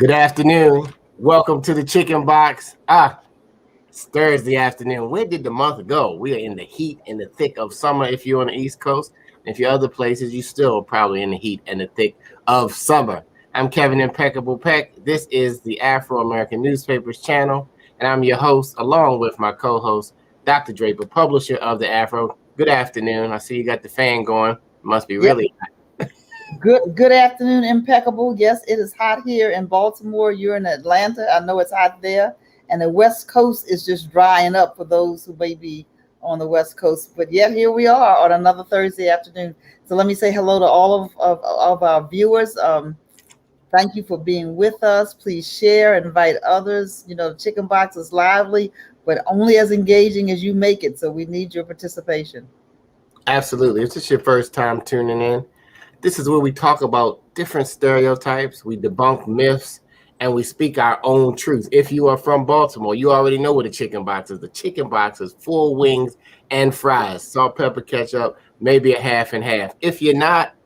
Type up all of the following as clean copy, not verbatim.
Good afternoon. Welcome to the Chicken Box. It's Thursday afternoon. Where did the month go? We are in the heat and the thick of summer if you're on the East Coast. If you're other places, you still probably in the heat and the thick of summer. I'm Kevin Impeccable Peck. This is the Afro-American Newspapers channel, and I'm your host along with my co-host, Dr. Draper, publisher of the Afro. Good afternoon. I see you got the fan going. Must be really hot. Good afternoon, Impeccable. Yes, it is hot here in Baltimore. You're in Atlanta. I know it's hot there. And the West Coast is just drying up for those who may be on the West Coast. But yet here we are on another Thursday afternoon. So let me say hello to all of our viewers. Thank you for being with us. Please share, invite others. You know, the Chicken Box is lively, but only as engaging as you make it. So we need your participation. Absolutely. If this is your first time tuning in, this is where we talk about different stereotypes, we debunk myths, and we speak our own truth. If you are from Baltimore, you already know what a chicken box is. The chicken box is 4 wings and fries, salt, pepper, ketchup, maybe a half and half. If you're not,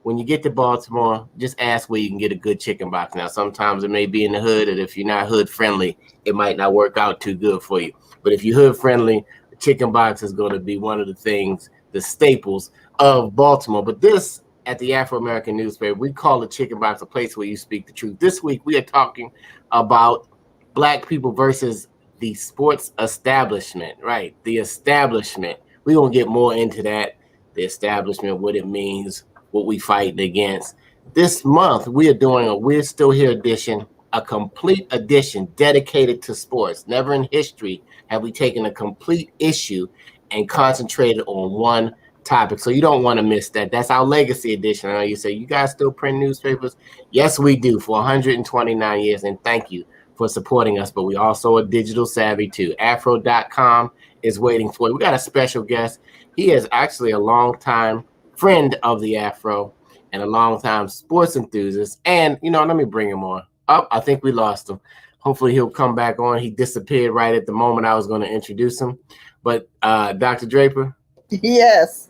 when you get to Baltimore, just ask where you can get a good chicken box. Now, sometimes it may be in the hood, and if you're not hood friendly, it might not work out too good for you. But if you're hood friendly, the chicken box is going to be one of the things, the staples of Baltimore. But this, at the Afro-American Newspaper, we call the Chicken Box a place where you speak the truth. This week, we are talking about Black people versus the sports establishment, right? The establishment. We're going to get more into that, the establishment, what it means, what we fighting against. This month, we are doing a We're Still Here edition, a complete edition dedicated to sports. Never in history have we taken a complete issue and concentrated on one topic. So you don't want to miss that. That's our legacy edition. I know you say, you guys still print newspapers? Yes, we do, for 129 years. And thank you for supporting us. But we also are digital savvy too. Afro.com is waiting for you. We got a special guest. He is actually a longtime friend of the Afro and a longtime sports enthusiast. And, you know, let me bring him on. Oh, I think we lost him. Hopefully he'll come back on. He disappeared right at the moment I was going to introduce him. But Dr. Draper, Yes.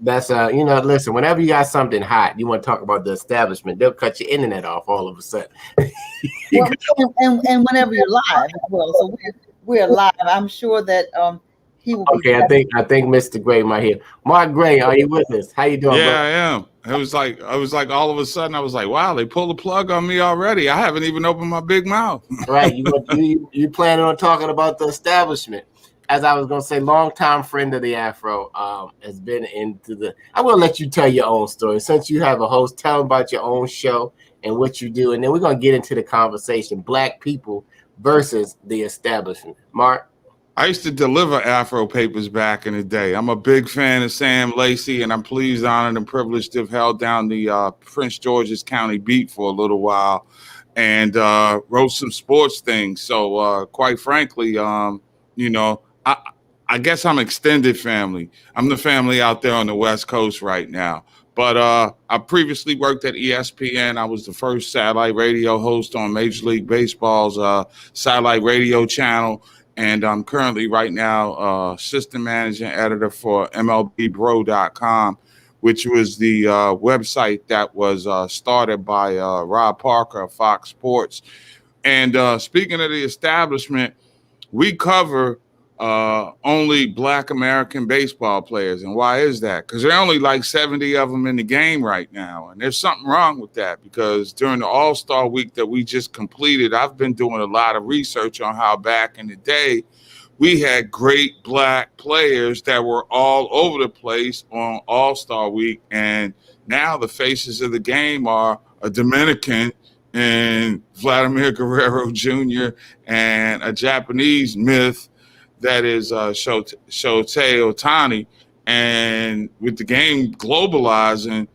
That's you know, listen, whenever you got something hot, you want to talk about the establishment, they'll cut your internet off all of a sudden. Well, and whenever you're live as well. So we're live. I'm sure that he will be. Okay, I think Mr. Gray might hear. Mark Gray, are you with us? How you doing, bro? Yeah, I am. It was like all of a sudden I was like, wow, they pulled the plug on me already. I haven't even opened my big mouth. Right. You planning on talking about the establishment. As I was going to say, longtime friend of the Afro, has been into the. I'm going to let you tell your own story. Since you have a host, tell them about your own show and what you do. And then we're going to get into the conversation, Black people versus the establishment. Mark? I used to deliver Afro papers back in the day. I'm a big fan of Sam Lacey, and I'm pleased, honored, and privileged to have held down the Prince George's County beat for a little while and wrote some sports things. So quite frankly, you know, I guess I'm extended family. I'm the family out there on the West Coast right now. But I previously worked at ESPN. I was the first satellite radio host on Major League Baseball's satellite radio channel. And I'm currently right now assistant managing editor for MLBBro.com, which was the website that was started by Rob Parker of Fox Sports. And speaking of the establishment, we cover only Black American baseball players. And why is that? Because there are only like 70 of them in the game right now. And there's something wrong with that, because during the All-Star week that we just completed, I've been doing a lot of research on how back in the day we had great Black players that were all over the place on All-Star week. And now the faces of the game are a Dominican and Vladimir Guerrero Jr. and a Japanese myth that is Shohei Ohtani. And with the game globalizing,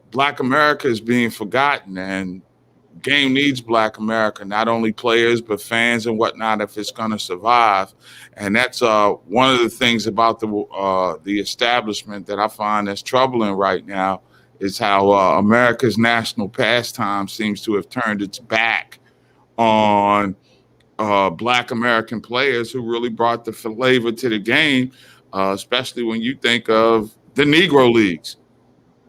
Black America is being forgotten, and game needs Black America, not only players, but fans and whatnot, if it's going to survive. And that's one of the things about the establishment that I find that's troubling right now, is how America's national pastime seems to have turned its back on Black American players who really brought the flavor to the game, especially when you think of the Negro Leagues.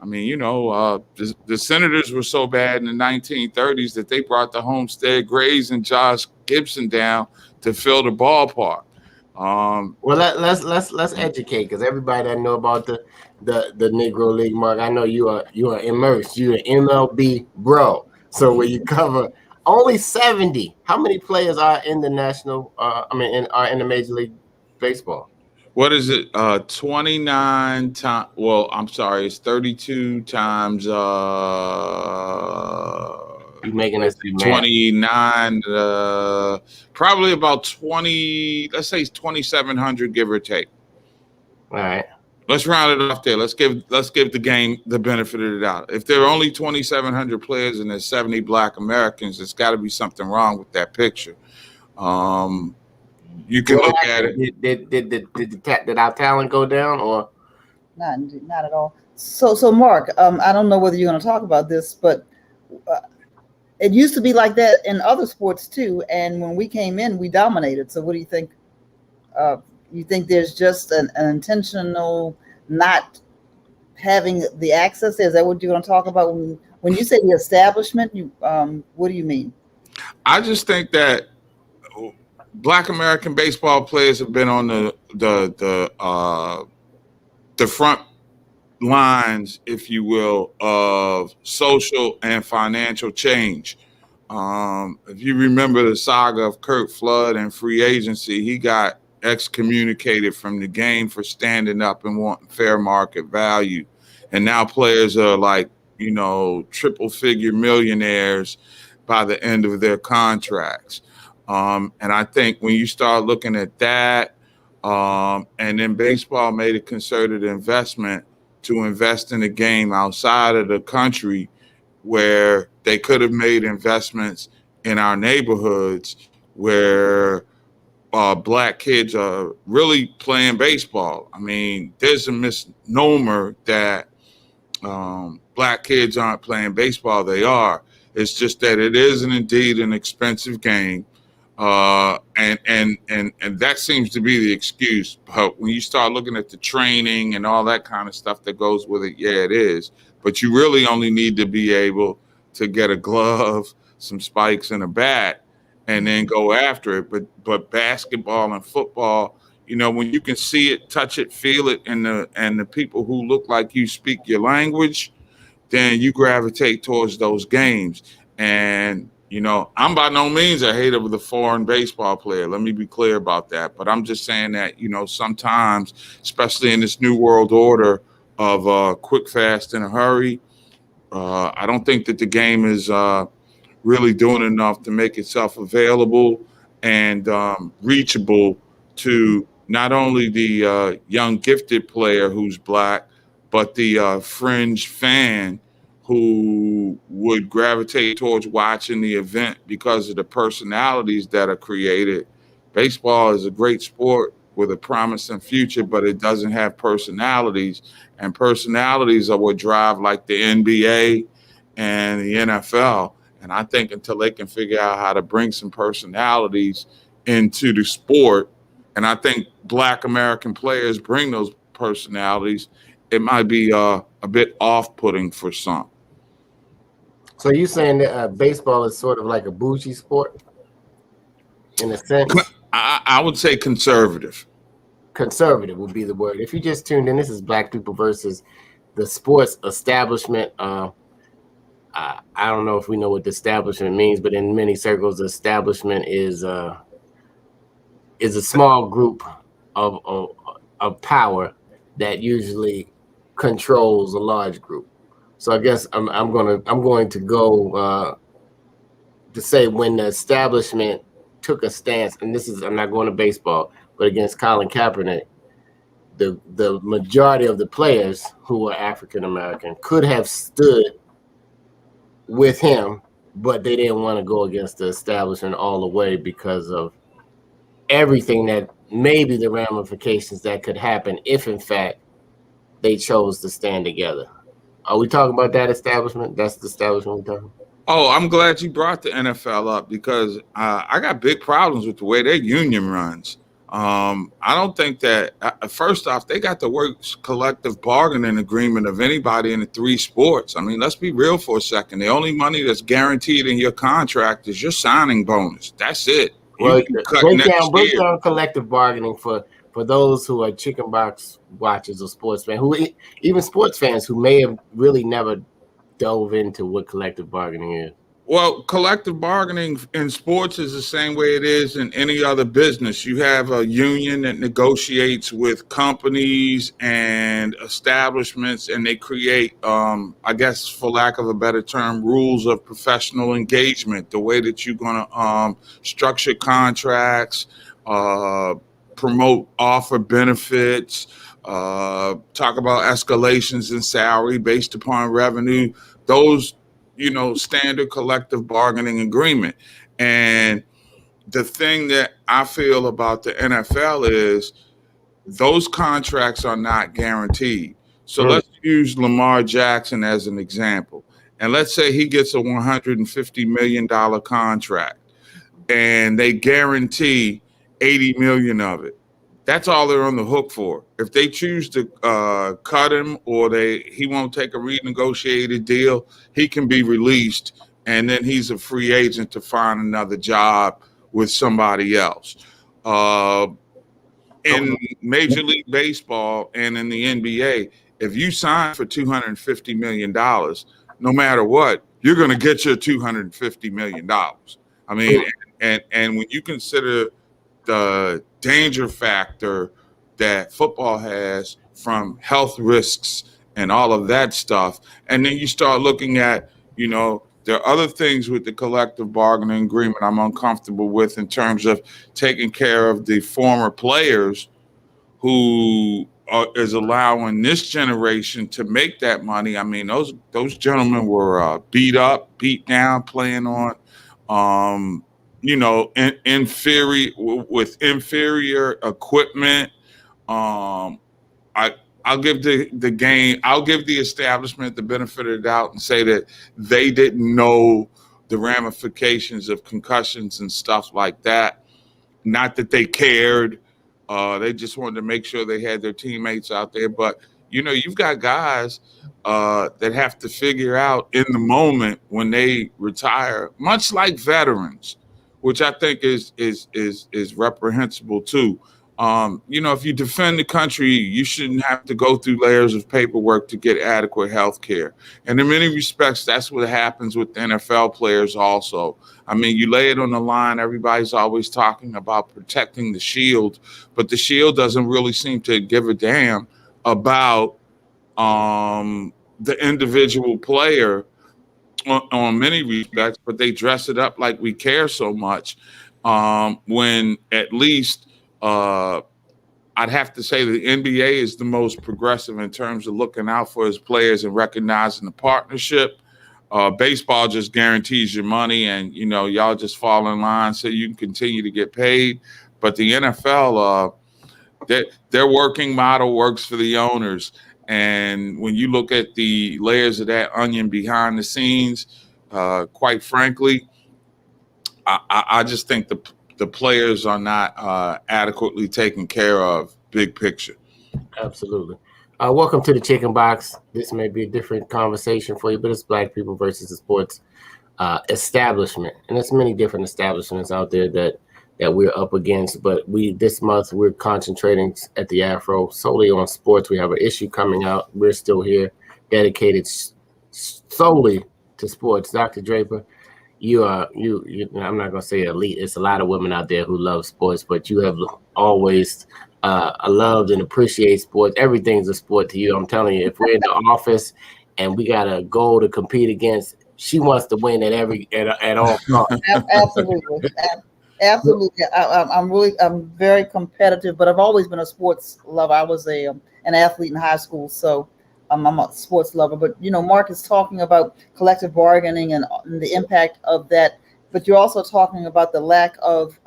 I mean, the Senators were so bad in the 1930s that they brought the Homestead Grays and Josh Gibson down to fill the ballpark. Well, let's educate, because everybody that know about the Negro League, Mark, I know you are immersed. You're an MLB bro, so where you cover only 70. How many players are in the national? Are in the Major League Baseball? What is it? 29 times. Well, I'm sorry, it's 32 times. You making us do math. 29. Probably about 20. Let's say 2,700, give or take. All right. Let's round it off there. Let's give the game the benefit of the doubt. If there are only 2,700 players and there's 70 Black Americans, there's got to be something wrong with that picture. You can look at it. Did our talent go down, or not at all? So Mark, I don't know whether you're going to talk about this, but it used to be like that in other sports too. And when we came in, we dominated. So what do you think? You think there's just an intentional not having the access? Is that what you're going to talk about when you say the establishment? What do you mean? I just think that Black American baseball players have been on the front lines, if you will, of social and financial change. If you remember the saga of Curt Flood and free agency, he got excommunicated from the game for standing up and wanting fair market value. And now players are like, triple figure millionaires by the end of their contracts. And I think when you start looking at that, and then baseball made a concerted investment to invest in the game outside of the country, where they could have made investments in our neighborhoods where Black kids are really playing baseball. I mean, there's a misnomer that Black kids aren't playing baseball. They are. It's just that it is indeed an expensive game. And that seems to be the excuse. But when you start looking at the training and all that kind of stuff that goes with it, yeah, it is. But you really only need to be able to get a glove, some spikes, and a bat, and then go after it. But basketball and football, when you can see it, touch it, feel it, and the people who look like you speak your language, then you gravitate towards those games. And I'm by no means a hater of the foreign baseball player. Let me be clear about that. But I'm just saying that, sometimes, especially in this new world order of quick, fast, in a hurry, I don't think that the game is really doing enough to make itself available and reachable to not only the young gifted player who's Black, but the fringe fan who would gravitate towards watching the event because of the personalities that are created. Baseball is a great sport with a promising future, but it doesn't have personalities, and personalities are what drive like the NBA and the NFL. And I think until they can figure out how to bring some personalities into the sport, and I think Black American players bring those personalities, it might be a bit off-putting for some. So you saying that baseball is sort of like a bougie sport, in a sense? I would say conservative. Conservative would be the word. If you just tuned in, this is Black People versus the sports establishment. I don't know if we know what the establishment means, but in many circles, the establishment is a small group of power that usually controls a large group. So I guess I'm going to go to say when the establishment took a stance, and I'm not going to baseball, but against Colin Kaepernick, the majority of the players who were African American could have stood with him, but they didn't want to go against the establishment all the way because of everything that maybe the ramifications that could happen if in fact they chose to stand together. Are we talking about that establishment? That's the establishment we're talking about? Oh, I'm glad you brought the NFL up because I got big problems with the way their union runs. I don't think that, first off, they got the worst collective bargaining agreement of anybody in the three sports. I mean, let's be real for a second. The only money that's guaranteed in your contract is your signing bonus. That's it. Well, You can cut break next year. down collective bargaining for those who are chicken box watchers or sports fans, who even sports fans who may have really never dove into what collective bargaining is. Well, collective bargaining in sports is the same way it is in any other business. You have a union that negotiates with companies and establishments, and they create, I guess, for lack of a better term, rules of professional engagement, the way that you're going to structure contracts, promote offer benefits, talk about escalations in salary based upon revenue. Those standard collective bargaining agreement. And the thing that I feel about the NFL is those contracts are not guaranteed. So let's use Lamar Jackson as an example. And let's say he gets a $150 million contract and they guarantee 80 million of it. That's all they're on the hook for. If they choose to cut him or he won't take a renegotiated deal, he can be released, and then he's a free agent to find another job with somebody else. In Major League Baseball and in the NBA, if you sign for $250 million, no matter what, you're going to get your $250 million. I mean, and when you consider the danger factor that football has from health risks and all of that stuff. And then you start looking at, there are other things with the collective bargaining agreement I'm uncomfortable with in terms of taking care of the former players who is allowing this generation to make that money. I mean, those gentlemen were beat up, beat down, playing on inferior equipment. I'll give the establishment the benefit of the doubt and say that they didn't know the ramifications of concussions and stuff like that. Not that they cared. They just wanted to make sure they had their teammates out there. But, you've got guys that have to figure out in the moment when they retire, much like veterans, which I think is reprehensible too. If you defend the country, you shouldn't have to go through layers of paperwork to get adequate health care. And in many respects, that's what happens with the NFL players also. I mean, you lay it on the line. Everybody's always talking about protecting the shield, but the shield doesn't really seem to give a damn about the individual player on many respects, but they dress it up like we care so much, when at least I'd have to say the NBA is the most progressive in terms of looking out for his players and recognizing the partnership. Baseball just guarantees your money, and y'all just fall in line so you can continue to get paid. But the NFL, their working model works for the owners. And when you look at the layers of that onion behind the scenes, quite frankly, I just think the players are not adequately taken care of, big picture. Absolutely. Welcome to the Chicken Box. This may be a different conversation for you, but it's Black people versus the sports establishment. And there's many different establishments out there that we're up against. But this month, we're concentrating at the Afro solely on sports. We have an issue coming out. We're still here, dedicated solely to sports. Dr. Draper, you I'm not going to say elite. It's a lot of women out there who love sports, but you have always loved and appreciate sports. Everything's a sport to you. I'm telling you, if we're in the office and we got a goal to compete against, she wants to win at all costs. Absolutely. Absolutely. I'm very competitive, but I've always been a sports lover. I was an athlete in high school, so I'm a sports lover. But Mark is talking about collective bargaining and the impact of that. But you're also talking about the lack of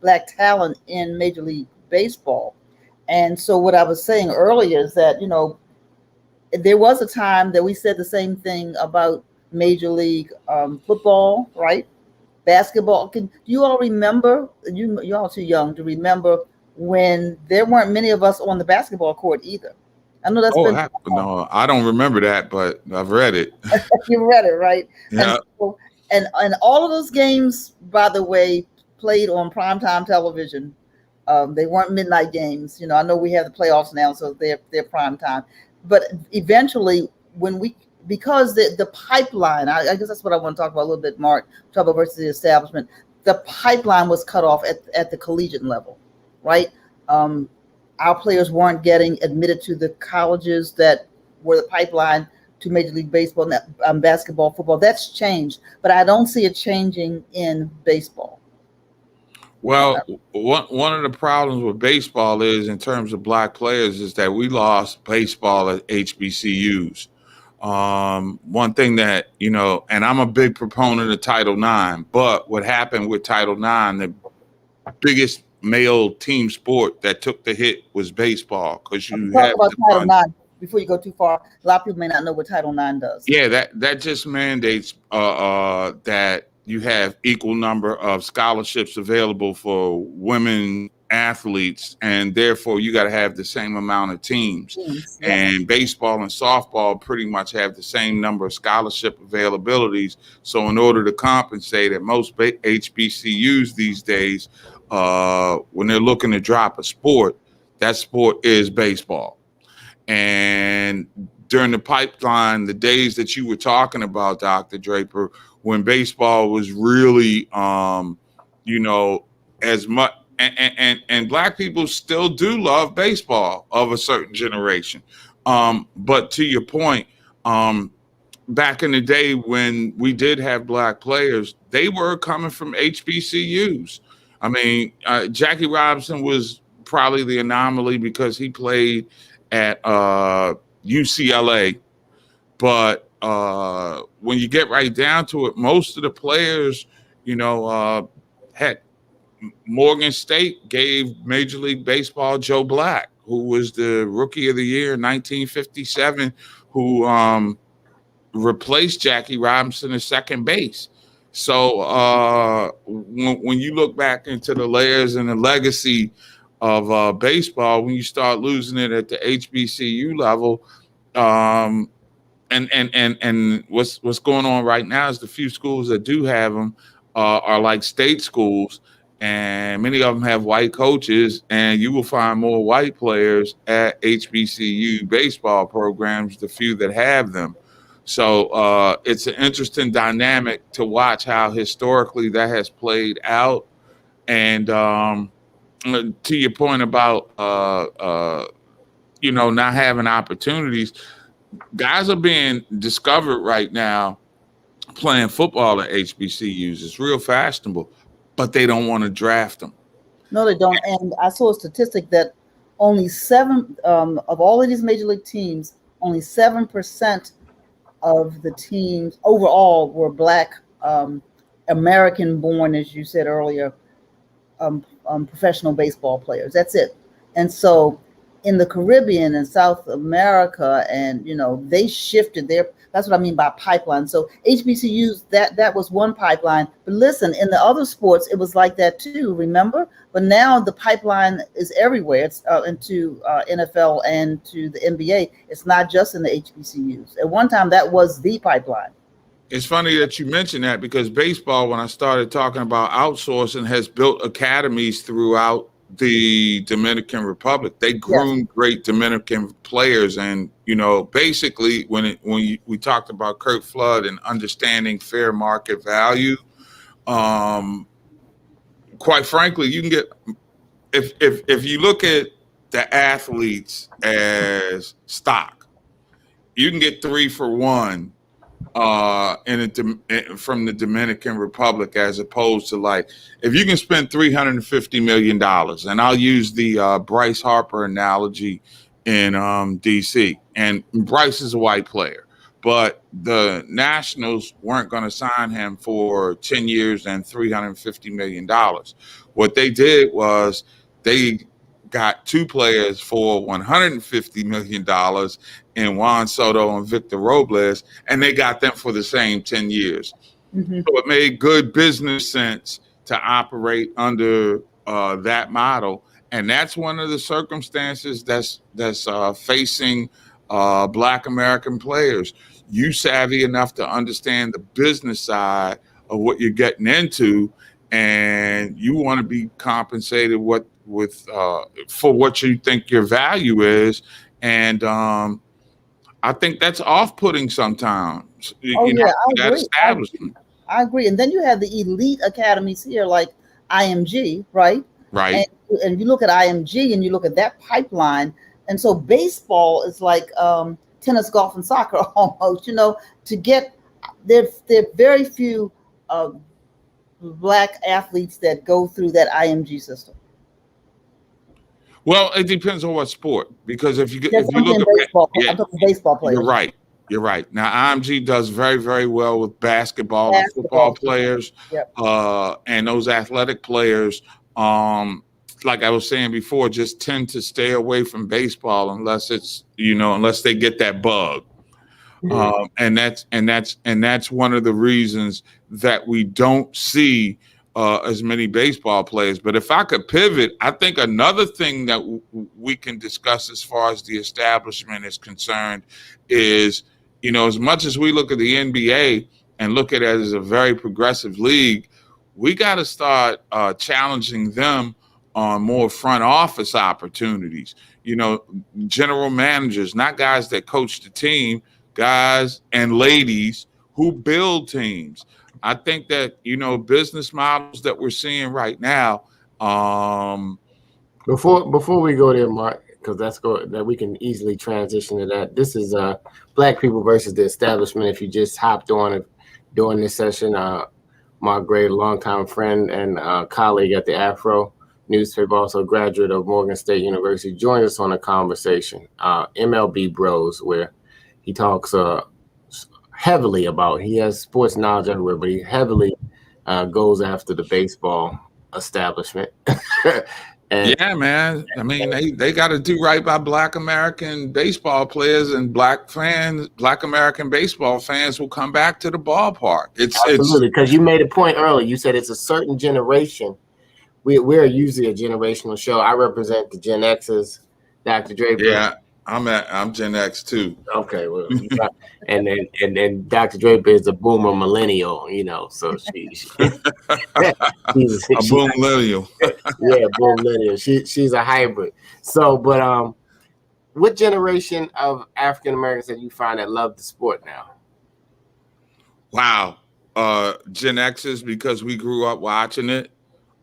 Black talent in Major League Baseball. And so what I was saying earlier is that there was a time that we said the same thing about Major League football, right? Basketball. Do you all remember? You're all too young to remember when there weren't many of us on the basketball court either. I know that's Oh, been no, I don't remember that, but I've read it. you read it, right? Yeah. And all of those games, by the way, played on primetime television. They weren't midnight games. I know we have the playoffs now, so they're prime time. But eventually, because the pipeline, I guess that's what I want to talk about a little bit, Mark. Talk about versus the establishment. The pipeline was cut off at the collegiate level, right? Our players weren't getting admitted to the colleges that were the pipeline to Major League Baseball, basketball, football. That's changed, but I don't see it changing in baseball. Well, one of the problems with baseball is, in terms of black players, is that we lost baseball at HBCUs. One thing that, and I'm a big proponent of Title IX, but what happened with Title IX, the biggest male team sport that took the hit was baseball, because you Talk have about to Title run. IX before you go too far. A lot of people may not know what Title IX does. Yeah, that just mandates that you have equal number of scholarships available for women athletes, and therefore you got to have the same amount of teams. Yes. And baseball and softball pretty much have the same number of scholarship availabilities. So in order to compensate, at most HBCUs these days, when they're looking to drop a sport, that sport is baseball. And during the pipeline, the days that you were talking about, Dr. Draper, when baseball was really, as much, and black people still do love baseball of a certain generation. But to your point, back in the day when we did have black players, they were coming from HBCUs. I mean, Jackie Robinson was probably the anomaly because he played at UCLA. But when you get right down to it, most of the players, had Morgan State gave Major League Baseball Joe Black, who was the Rookie of the Year in 1957, who replaced Jackie Robinson at second base. So when you look back into the layers and the legacy of baseball, when you start losing it at the HBCU level, and what's going on right now is the few schools that do have them are like state schools, and many of them have white coaches, and you will find more white players at HBCU baseball programs, the few that have them. So it's an interesting dynamic to watch how historically that has played out. And to your point about not having opportunities, guys are being discovered right now playing football at HBCUs. It's real fashionable, but they don't want to draft them. No, they don't. And I saw a statistic that only 7 of all of these major league teams, only 7% of the teams overall were black, American born, as you said earlier, professional baseball players. That's it. And so in the Caribbean and South America, and they shifted their, that's what I mean by pipeline. So HBCUs, that was one pipeline. But listen, in the other sports, it was like that too, remember? But now the pipeline is everywhere. It's into NFL and to the NBA. It's not just in the HBCUs. At one time, that was the pipeline. It's funny that you mentioned that, because baseball, when I started talking about outsourcing, has built academies throughout the Dominican Republic. They groomed great Dominican players, and basically when we talked about Curt Flood and understanding fair market value, quite frankly, you can get, if you look at the athletes as stock, you can get 3 for 1 from the Dominican Republic, as opposed to, like, if you can spend $350 million, and I'll use the Bryce Harper analogy in DC, and Bryce is a white player, but the Nationals weren't going to sign him for 10 years and $350 million. What they did was they got 2 players for $150 million in Juan Soto and Victor Robles, and they got them for the same 10 years. Mm-hmm. So it made good business sense to operate under that model. And that's one of the circumstances that's facing Black American players. You savvy enough to understand the business side of what you're getting into, and you want to be compensated for what you think your value is. And I think that's off-putting sometimes. Oh yeah, I that agree. establishment, I agree. And then you have the elite academies here, like IMG, right? right? And you look at IMG and you look at that pipeline, and so baseball is like tennis, golf, and soccer almost. To get there are very few Black athletes that go through that IMG system. Well, it depends on what sport, because if Yes, you look at baseball. yeah, I'm talking baseball players. you're right. You're right. Now, IMG does very, very well with basketball and football Basketball. players, Yep. and those athletic players. Like I was saying before, just tend to stay away from baseball unless unless they get that bug. And that's one of the reasons that we don't see as many baseball players. But if I could pivot, I think another thing that we can discuss as far as the establishment is concerned is, as much as we look at the NBA and look at it as a very progressive league, we got to start challenging them on more front office opportunities. General managers, not guys that coach the team, guys and ladies who build teams. I think that, business models that we're seeing right now. Before we go there, Mark, because that we can easily transition to that. This is Black People versus the Establishment. If you just hopped on during this session, Mark Gray, longtime friend and colleague at the Afro newspaper, also a graduate of Morgan State University, joined us on a conversation, MLB Bros, where he talks heavily about, he has sports knowledge everywhere, but he heavily goes after the baseball establishment. Yeah, man. I mean, they got to do right by Black American baseball players, and Black American baseball fans will come back to the ballpark. Absolutely, because you made a point earlier. You said it's a certain generation. We're usually a generational show. I represent the Gen X's, Dr. Draper. Yeah, I'm Gen X too. Okay, well, and then Dr. Draper is a boomer millennial, so she's a boom millennial. Yeah, boom millennial. She's a hybrid. So, but what generation of African Americans that you find that love the sport now? Wow, Gen X's, because we grew up watching it.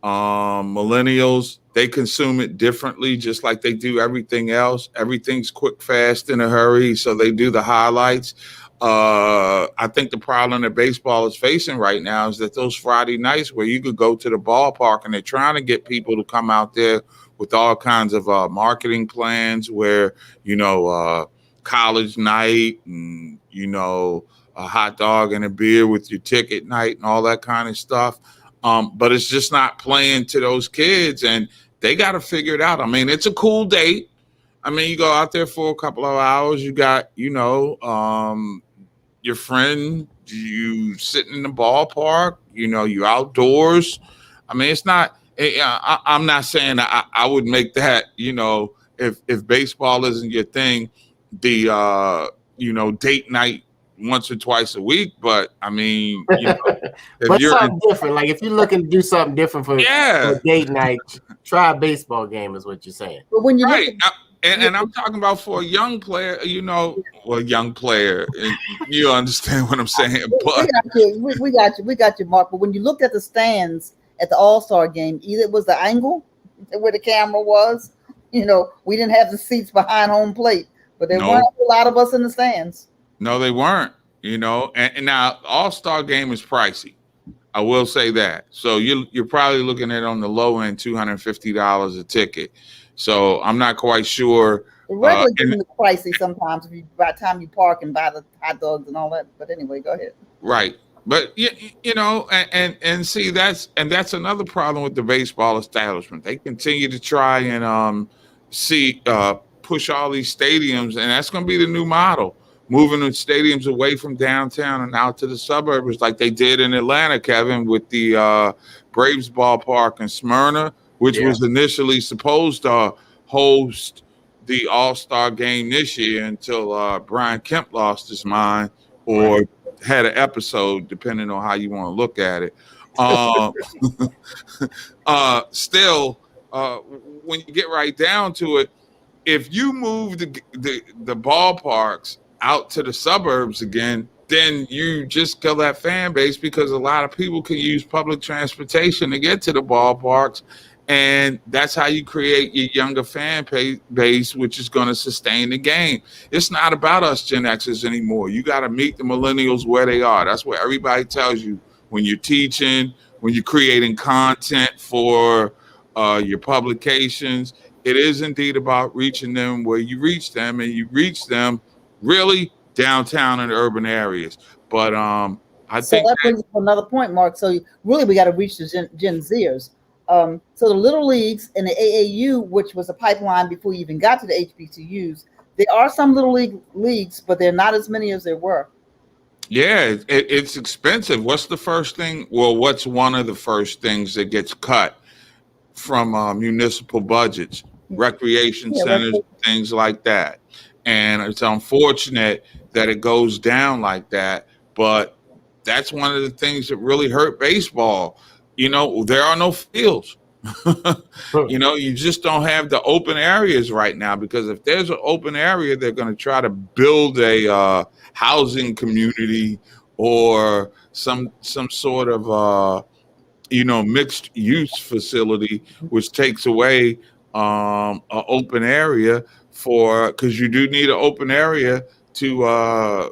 Millennials, they consume it differently, just like they do everything else. Everything's quick, fast, in a hurry, so they do the highlights. I think the problem that baseball is facing right now is that those Friday nights where you could go to the ballpark, and they're trying to get people to come out there with all kinds of marketing plans where, college night and, a hot dog and a beer with your ticket night and all that kind of stuff. But it's just not playing to those kids, and they got to figure it out. I mean, it's a cool date. I mean, you go out there for a couple of hours. You got, your friend, you sitting in the ballpark, you outdoors. I mean, it's not, I'm not saying I would make that, if baseball isn't your thing, the, date night once or twice a week, but I mean, but something different. Like if you're looking to do something different for date night, try a baseball game, is what you're saying. But when you and I'm talking about for a young player, young player, and you understand what I'm saying. But we got you, Mark. But when you looked at the stands at the All-Star game, either it was the angle where the camera was, we didn't have the seats behind home plate, but there weren't a lot of us in the stands. No, they weren't, and now All-Star game is pricey. I will say that. So you're probably looking at on the low end $250 a ticket. So I'm not quite sure. The regular game is pricey sometimes by the time you park and buy the hot dogs and all that. But anyway, go ahead. Right. But and see, that's another problem with the baseball establishment. They continue to try and push all these stadiums, and that's going to be the new model. Moving the stadiums away from downtown and out to the suburbs like they did in Atlanta, Kevin, with the Braves ballpark in Smyrna, which was initially supposed to host the All-Star game this year until Brian Kemp lost his mind or had an episode, depending on how you want to look at it. Still, when you get right down to it, if you move the ballparks out to the suburbs again, then you just kill that fan base, because a lot of people can use public transportation to get to the ballparks. And that's how you create your younger fan base, which is going to sustain the game. It's not about us Gen Xers anymore. You got to meet the millennials where they are. That's what everybody tells you when you're teaching, when you're creating content for your publications. It is indeed about reaching them where you reach them, and you reach them really downtown in urban areas. But I think that brings up another point, Mark. So really, we got to reach the Gen Zers. So the little leagues and the AAU, which was a pipeline before you even got to the HBCUs, there are some little leagues, but they're not as many as there were. Yeah, it's expensive. What's the first thing? Well, what's one of the first things that gets cut from municipal budgets? Recreation centers, things like that. And it's unfortunate that it goes down like that, but that's one of the things that really hurt baseball. There are no fields. You just don't have the open areas right now, because if there's an open area, they're going to try to build a housing community or some sort of mixed use facility, which takes away an open area because you do need an open area to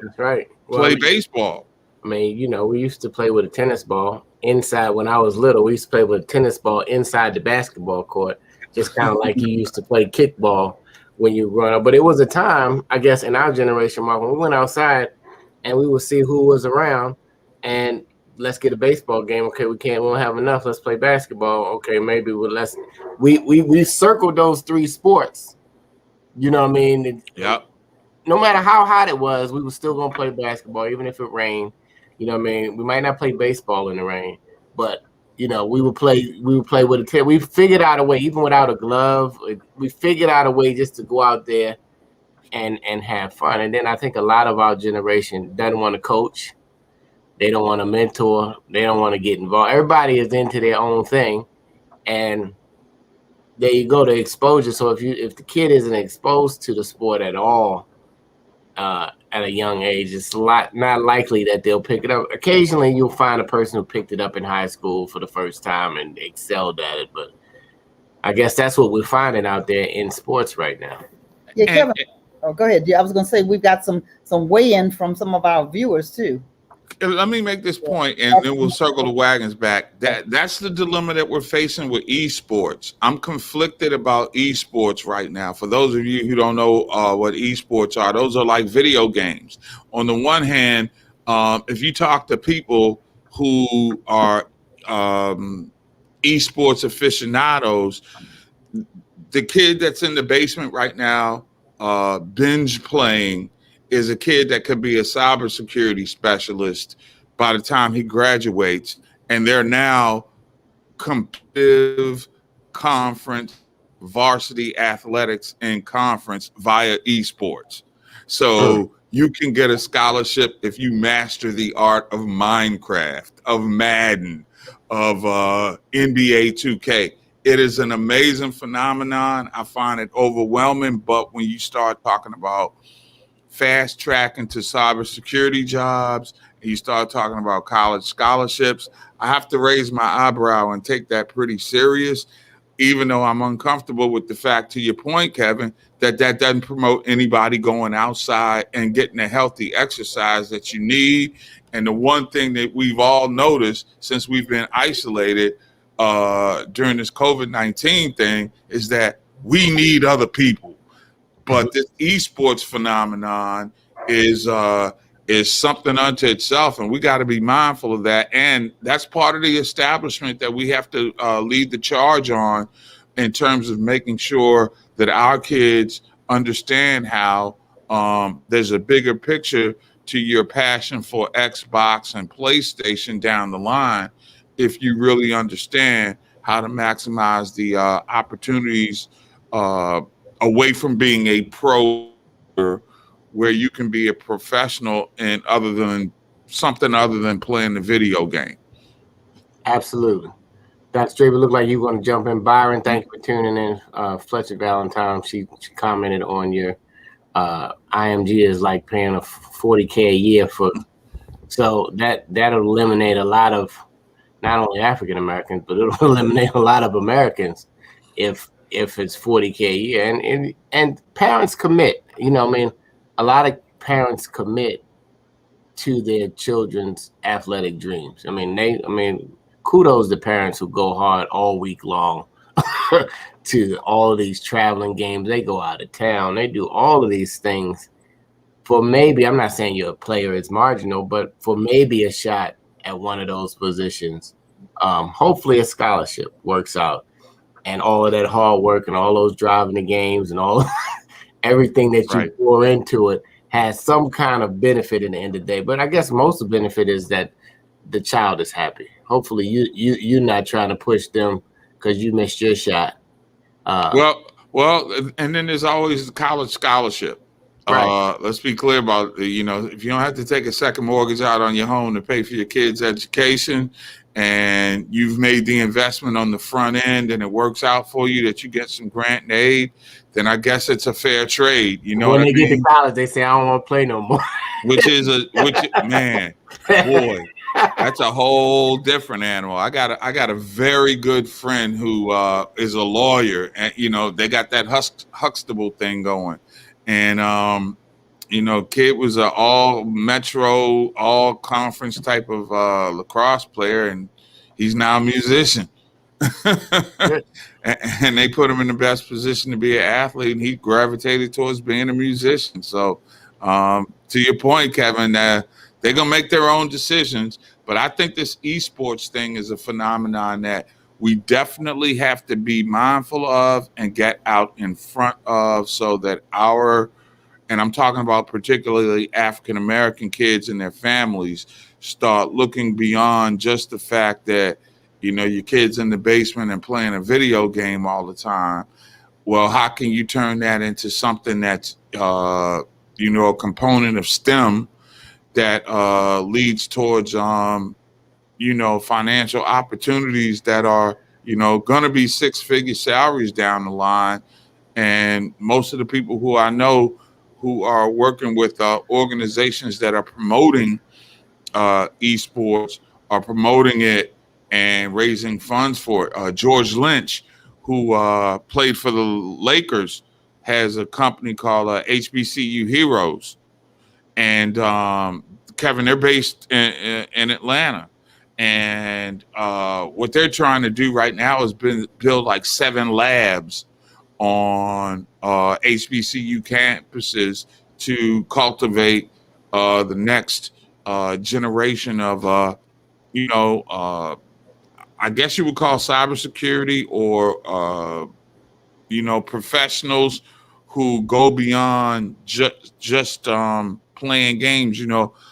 that's right. Play baseball. I mean, we used to play with a tennis ball inside. When I was little, we used to play with a tennis ball inside the basketball court, just kind of like you used to play kickball when you were growing up. But it was a time, I guess, in our generation, Mark, when we went outside and we would see who was around, and let's get a baseball game. Okay, we won't have enough. Let's play basketball. Okay, maybe we circled those three sports. You know what I mean? Yeah. No matter how hot it was, we were still gonna play basketball, even if it rained. You know what I mean? We might not play baseball in the rain, but we would play with a tip. We figured out a way, even without a glove. We figured out a way just to go out there and have fun. And then I think a lot of our generation doesn't want to coach. They don't want to mentor. They don't want to get involved. Everybody is into their own thing, and there you go, the exposure. So if the kid isn't exposed to the sport at all at a young age, it's not likely that they'll pick it up. Occasionally, you'll find a person who picked it up in high school for the first time and excelled at it. But I guess that's what we're finding out there in sports right now. Yeah, Kevin. Go ahead. Yeah, I was going to say we've got some weigh-in from some of our viewers too. Let me make this point, and then we'll circle the wagons back. That's the dilemma that we're facing with esports. I'm conflicted about esports right now. For those of you who don't know what esports are, those are like video games. On the one hand, if you talk to people who are esports aficionados, the kid that's in the basement right now binge playing is a kid that could be a cybersecurity specialist by the time he graduates, and they're now competitive conference, varsity athletics and conference via esports. So you can get a scholarship if you master the art of Minecraft, of Madden, of NBA 2K. It is an amazing phenomenon. I find it overwhelming, but when you start talking about fast track into cybersecurity jobs, and you start talking about college scholarships, I have to raise my eyebrow and take that pretty serious, even though I'm uncomfortable with the fact, to your point, Kevin, that doesn't promote anybody going outside and getting the healthy exercise that you need. And the one thing that we've all noticed since we've been isolated during this COVID-19 thing is that we need other people. But this esports phenomenon is something unto itself, and we got to be mindful of that. And that's part of the establishment that we have to lead the charge on, in terms of making sure that our kids understand how there's a bigger picture to your passion for Xbox and PlayStation down the line, if you really understand how to maximize the opportunities uh, away from being a pro, where you can be a professional in other than something other than playing the video game. Absolutely. Dr. Draper, look like you're going to jump in. Byron, thank you for tuning in. Fletcher Valentine, she commented on your IMG is like paying a 40K a year for. So that'll eliminate a lot of not only African Americans, but it'll eliminate a lot of Americans if it's 40K a year. And parents commit. You know, I mean, a lot of parents commit to their children's athletic dreams. I mean, kudos to parents who go hard all week long to all of these traveling games. They go out of town. They do all of these things for maybe, I'm not saying your player is marginal, but for maybe a shot at one of those positions. Hopefully a scholarship works out, and all of that hard work and all those driving the games and all everything that you pour into it has some kind of benefit in the end of the day. But I guess most of the benefit is that the child is happy. Hopefully you're not trying to push them because you missed your shot. Well, and then there's always the college scholarship. Right. Let's be clear about, if you don't have to take a second mortgage out on your home to pay for your kids' education, and you've made the investment on the front end and it works out for you that you get some grant and aid, then I guess it's a fair trade. You know, when they get to college, they say, I don't want to play no more. Man, boy, that's a whole different animal. I got a very good friend who is a lawyer, and they got that Huxtable thing going. And kid was a all metro, all conference type of lacrosse player, and he's now a musician. And they put him in the best position to be an athlete, and he gravitated towards being a musician. So to your point, Kevin, they're gonna make their own decisions, but I think this esports thing is a phenomenon that we definitely have to be mindful of and get out in front of, so that and I'm talking about particularly African American kids and their families, start looking beyond just the fact that your kid's in the basement and playing a video game all the time. Well, how can you turn that into something that's a component of STEM that leads towards financial opportunities that are going to be six-figure salaries down the line. And most of the people who I know who are working with organizations that are promoting esports are promoting it and raising funds for it. George Lynch, who played for the Lakers, has a company called HBCU Heroes. And Kevin, they're based in Atlanta. And what they're trying to do right now is build like 7 labs on HBCU campuses to cultivate the next generation of, I guess you would call cybersecurity or, professionals who go beyond just playing games.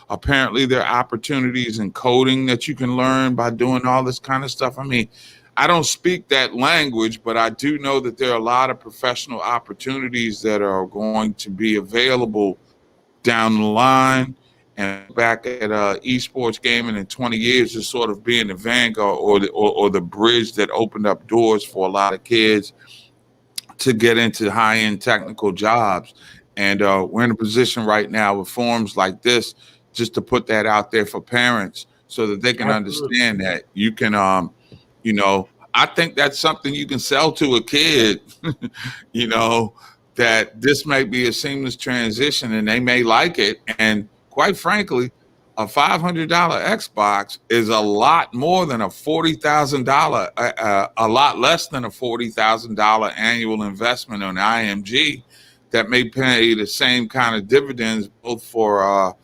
Apparently there are opportunities in coding that you can learn by doing all this kind of stuff. I mean, I don't speak that language, but I do know that there are a lot of professional opportunities that are going to be available down the line. And back at esports gaming in 20 years is sort of being the vanguard or the bridge that opened up doors for a lot of kids to get into high-end technical jobs. And we're in a position right now with forums like this just to put that out there for parents so that they can understand that you can, I think that's something you can sell to a kid, that this may be a seamless transition and they may like it. And quite frankly, a $500 Xbox is a lot more than a $40,000, a lot less than a $40,000 annual investment on IMG that may pay the same kind of dividends, both for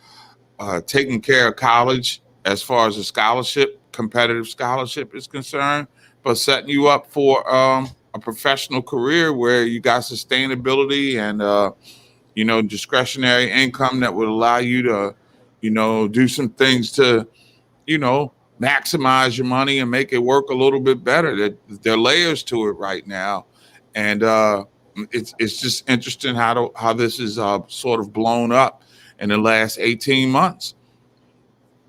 taking care of college as far as a scholarship, competitive scholarship is concerned, but setting you up for a professional career where you got sustainability and, discretionary income that would allow you to, do some things to, maximize your money and make it work a little bit better. There are layers to it right now, and it's just interesting how this is sort of blown up in the last 18 months.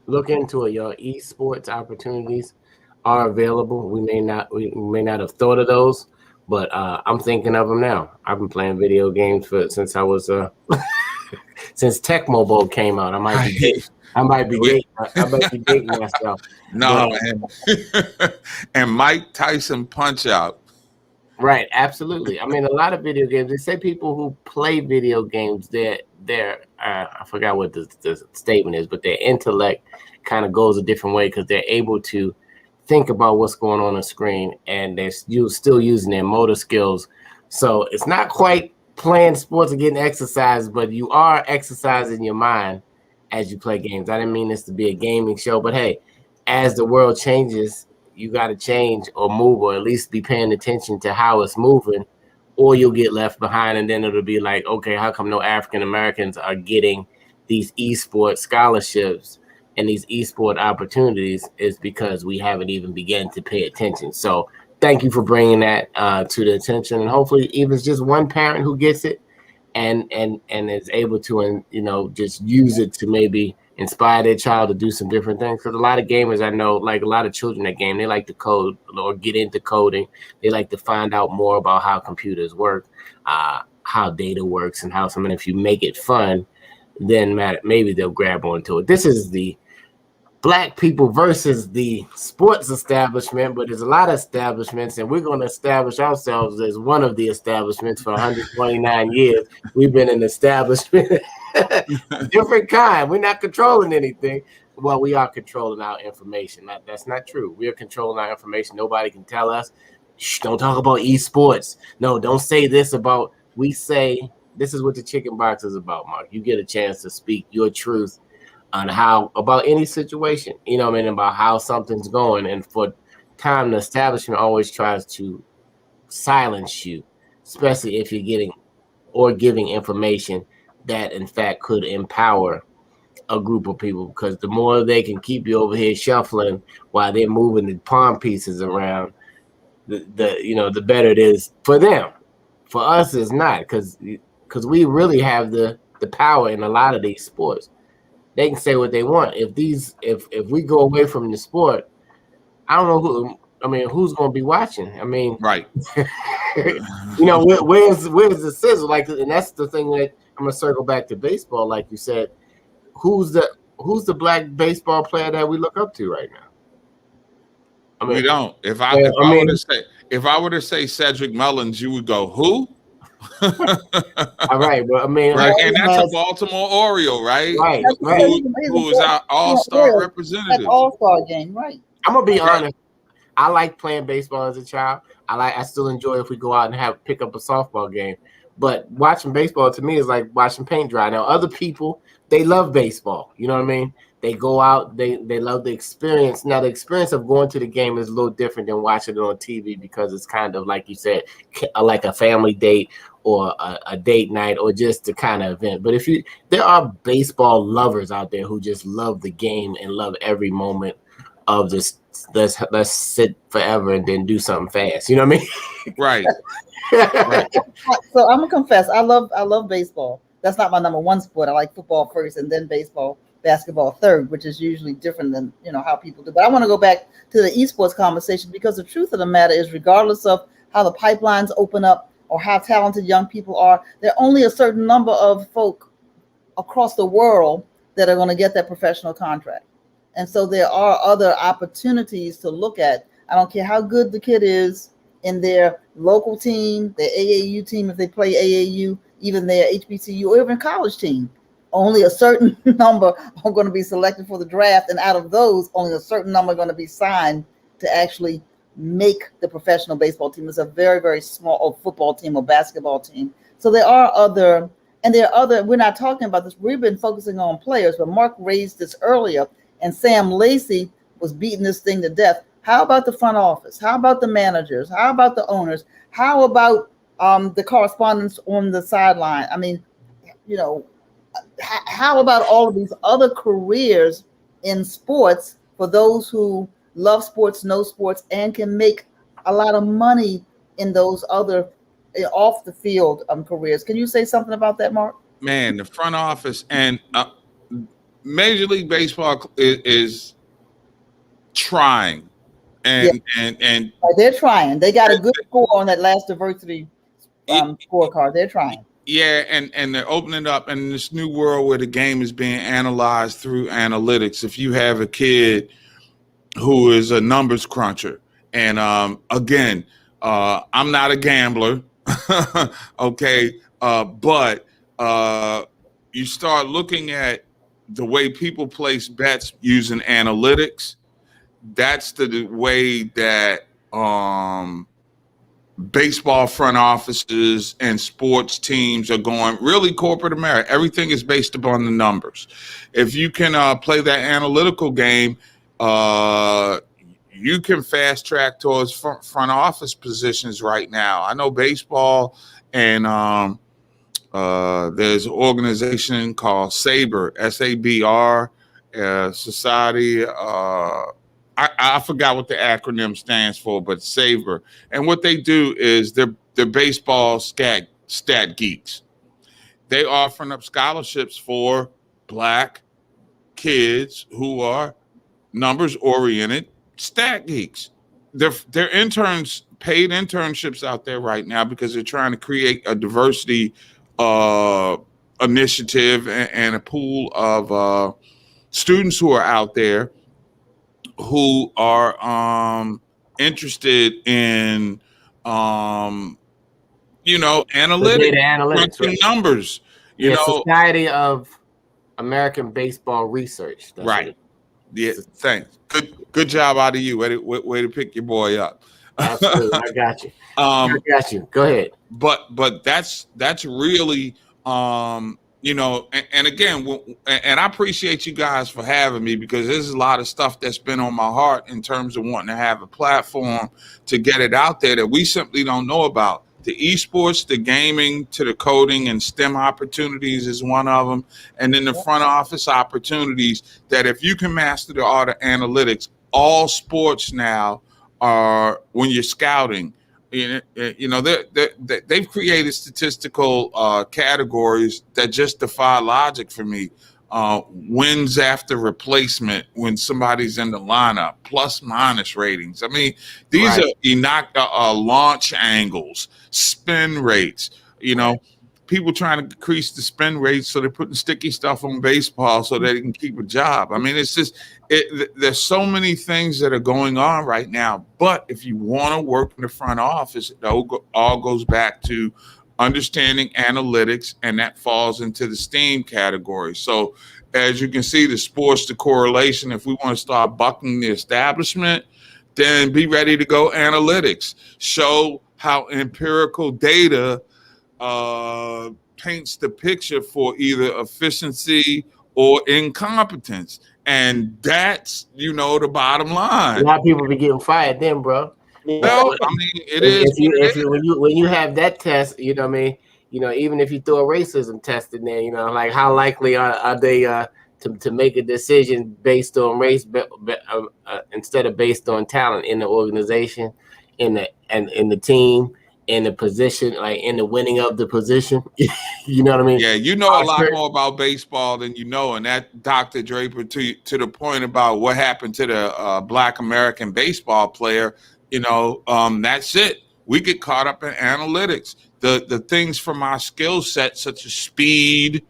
Look into it, y'all. Esports opportunities are available. We may not have thought of those, but I'm thinking of them now. I've been playing video games since I was since Tecmo Bowl came out. I might be dating myself. No, man. And Mike Tyson Punch Out. Right, absolutely. I mean, a lot of video games. They say people who play video games, they're I forgot what the statement is, but their intellect kind of goes a different way because they're able to think about what's going on the screen, and they're still using their motor skills. So it's not quite playing sports and getting exercise, but you are exercising your mind as you play games. I didn't mean this to be a gaming show, but hey, as the world changes, you got to change or move, or at least be paying attention to how it's moving, or you'll get left behind. And then it'll be like, okay, how come no African Americans are getting these esports scholarships and these esport opportunities? Is because we haven't even begun to pay attention. So thank you for bringing that to the attention. And hopefully even it's just one parent who gets it and is able to, just use it to maybe inspire their child to do some different things. Because a lot of gamers I know, like a lot of children that game, they like to code or get into coding. They like to find out more about how computers work, how data works, and how something. If you make it fun, then maybe they'll grab onto it. This is the Black people versus the sports establishment, but there's a lot of establishments, and we're going to establish ourselves as one of the establishments for 129 years. We've been an establishment, different kind. We're not controlling anything. Well, we are controlling our information. That's not true. We are controlling our information. Nobody can tell us, shh, don't talk about esports. No, don't say this about, we say, this is what the Chicken Box is about, Mark. You get a chance to speak your truth on how about any situation, about how something's going. And for time, the establishment always tries to silence you, especially if you're getting or giving information that in fact could empower a group of people, because the more they can keep you over here shuffling while they're moving the pawn pieces around, the better it is for them. For us, it's not, because we really have the power in a lot of these sports. They can say what they want. If we go away from the sport, I don't know who's going to be watching. Right. Where's the sizzle? And that's the thing that I'm gonna circle back to baseball. Like you said, who's the Black baseball player that we look up to right now? We don't. If I were to say Cedric Mullins, you would go, who? All right, but right, and that's a Baltimore Oriole, right? Right. Who is our all-star representative? All-star game, right? I'm gonna be honest. I like playing baseball as a child. I still enjoy if we go out and pick up a softball game. But watching baseball to me is like watching paint dry. Now, other people, they love baseball. You know what I mean? They go out, they love the experience. Now, the experience of going to the game is a little different than watching it on TV, because it's kind of, like you said, like a family date or a date night or just a kind of event. But there are baseball lovers out there who just love the game and love every moment of this. Let's sit forever and then do something fast. You know what I mean? Right. Right. So I'm gonna confess, I love baseball. That's not my number one sport. I like football first, and then baseball, basketball third, which is usually different than how people do. But I want to go back to the esports conversation, because the truth of the matter is, regardless of how the pipelines open up or how talented young people are, there are only a certain number of folk across the world that are going to get that professional contract. And so there are other opportunities to look at. I don't care how good the kid is in their local team, their AAU team, if they play AAU, even their HBCU or even college team. Only a certain number are going to be selected for the draft. And out of those, only a certain number are going to be signed to actually make the professional baseball team. It's a very, very small football team or basketball team. So there are other, we're not talking about this. We've been focusing on players, but Mark raised this earlier, and Sam Lacey was beating this thing to death. How about the front office? How about the managers? How about the owners? How about the correspondents on the sideline? How about all of these other careers in sports for those who love sports, know sports, and can make a lot of money in those other off the field careers. Can you say something about that, Mark? Man, the front office and Major League Baseball is trying, Yeah, and they're trying. They got a good score on that last diversity scorecard. They're trying. yeah, and they're opening up in this new world where the game is being analyzed through analytics. If you have a kid who is a numbers cruncher, and again, I'm not a gambler, okay, but you start looking at the way people place bets using analytics. That's the way that baseball front offices and sports teams are going. Really, corporate America, everything is based upon the numbers. If you can play that analytical game, you can fast track towards front office positions right now. I know baseball, and there's an organization called SABR, SABR, Society. I forgot what the acronym stands for, but SABR. And what they do is they're baseball stat geeks. They offering up scholarships for Black kids who are numbers oriented stat geeks. They're interns, paid internships out there right now because they're trying to create a diversity initiative and a pool of students who are out there who are interested in The data analytics, analytics, crunching right? numbers, you Yeah, know. Society of American Baseball Research. That's what Right. it Yeah, is. thanks. Good job out of you. Way to pick your boy up. Absolutely. I got you. I um, got you. Go ahead. but that's really and again, and I appreciate you guys for having me, because there's a lot of stuff that's been on my heart in terms of wanting to have a platform to get it out there that we simply don't know about. The esports, the gaming, to the coding and STEM opportunities is one of them. And then the front office opportunities that if you can master the art of analytics, all sports now are, when you're scouting, they've created statistical categories that just defy logic for me. Wins after replacement when somebody's in the lineup, plus minus ratings. I mean, these are launch angles, spin rates. People trying to increase the spin rates, so they're putting sticky stuff on baseball so that they can keep a job. I mean, it's just there's so many things that are going on right now. But if you want to work in the front office, it all goes back to understanding analytics, and that falls into the STEAM category. So as you can see, the sports, the correlation, if we want to start bucking the establishment, then be ready to go analytics. Show how empirical data paints the picture for either efficiency or incompetence. And that's, the bottom A line. lot of people be getting fired then, bro. Well, I mean, it is. When you have that test, you know what I mean. Even if you throw a racism test in there, like how likely are they to make a decision based on race, instead of based on talent in the organization, in the team, in the position, like in the winning of the position. You know what I mean? Yeah, you know a lot more about baseball than you know, and that Dr. Draper, to the point about what happened to the Black American baseball player, that's it. We get caught up in analytics. The things from our skill set, such as speed,